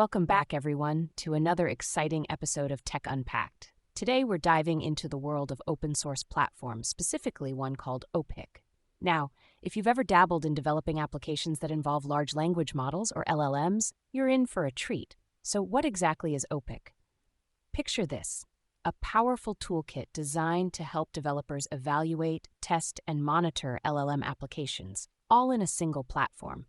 Welcome back, everyone, to another exciting episode of Tech Unpacked. Today, we're diving into the world of open source platforms, specifically one called opik. Now, if you've ever dabbled in developing applications that involve large language models, or LLMs, you're in for a treat. So what exactly is opik? Picture this: a powerful toolkit designed to help developers evaluate, test, and monitor LLM applications, all in a single platform.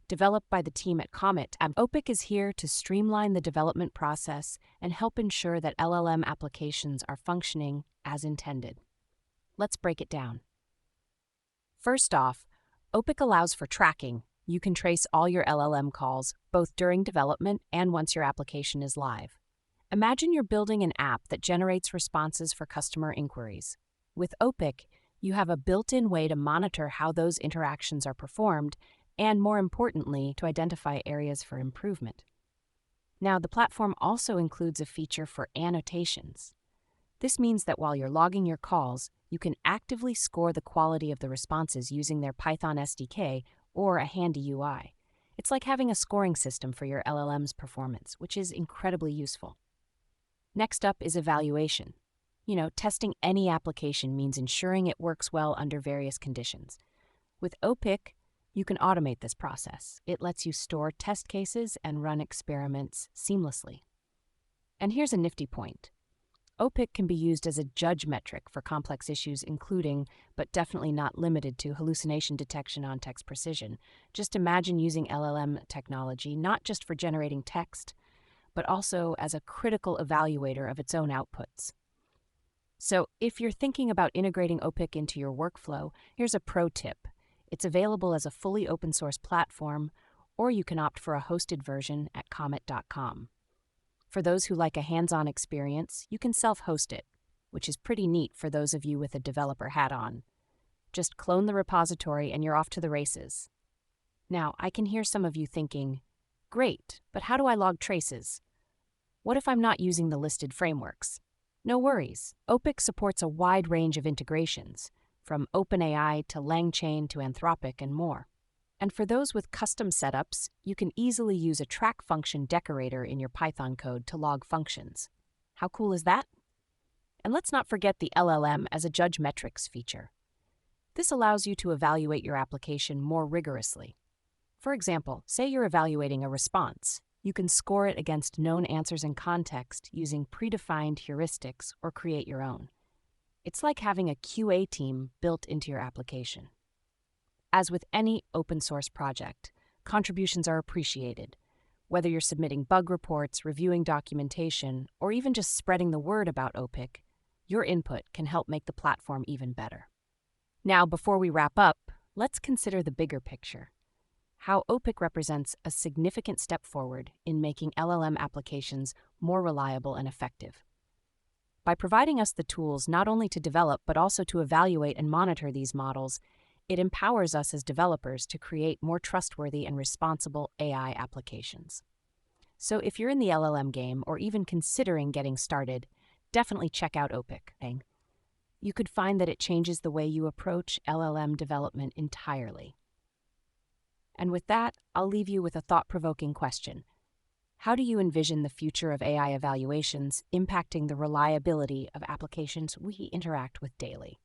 Developed by the team at Comet-ml, opik is here to streamline the development process and help ensure that LLM applications are functioning as intended. Let's break it down. First off, opik allows for tracking. You can trace all your LLM calls, both during development and once your application is live. Imagine you're building an app that generates responses for customer inquiries. With opik, you have a built-in way to monitor how those interactions are performed and, more importantly, to identify areas for improvement. Now, the platform also includes a feature for annotations. This means that while you're logging your calls, you can actively score the quality of the responses using their Python SDK or a handy UI. It's like having a scoring system for your LLM's performance, which is incredibly useful. Next up is evaluation. Testing any application means ensuring it works well under various conditions. With opik, you can automate this process. It lets you store test cases and run experiments seamlessly. And here's a nifty point. opik can be used as a judge metric for complex issues, including, but definitely not limited to, hallucination detection on text precision. Just imagine using LLM technology not just for generating text, but also as a critical evaluator of its own outputs. So if you're thinking about integrating opik into your workflow, here's a pro tip. It's available as a fully open source platform, or you can opt for a hosted version at comet.com. For those who like a hands-on experience, you can self-host it, which is pretty neat for those of you with a developer hat on. Just clone the repository and you're off to the races. Now, I can hear some of you thinking, great, but how do I log traces? What if I'm not using the listed frameworks? No worries. opik supports a wide range of integrations, from OpenAI to LangChain to Anthropic and more. And for those with custom setups, you can easily use a track function decorator in your Python code to log functions. How cool is that? And let's not forget the LLM as a judge metrics feature. This allows you to evaluate your application more rigorously. For example, say you're evaluating a response. You can score it against known answers and context using predefined heuristics or create your own. It's like having a QA team built into your application. As with any open source project, contributions are appreciated. Whether you're submitting bug reports, reviewing documentation, or even just spreading the word about opik, your input can help make the platform even better. Now, before we wrap up, let's consider the bigger picture: how opik represents a significant step forward in making LLM applications more reliable and effective. By providing us the tools not only to develop but also to evaluate and monitor these models, it empowers us as developers to create more trustworthy and responsible AI applications. So if you're in the LLM game or even considering getting started, definitely check out opik. You could find that it changes the way you approach LLM development entirely. And with that, I'll leave you with a thought-provoking question. How do you envision the future of AI evaluations impacting the reliability of applications we interact with daily?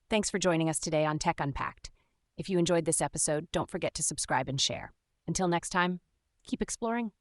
Thanks for joining us today on Tech Unpacked. If you enjoyed this episode, don't forget to subscribe and share. Until next time, keep exploring.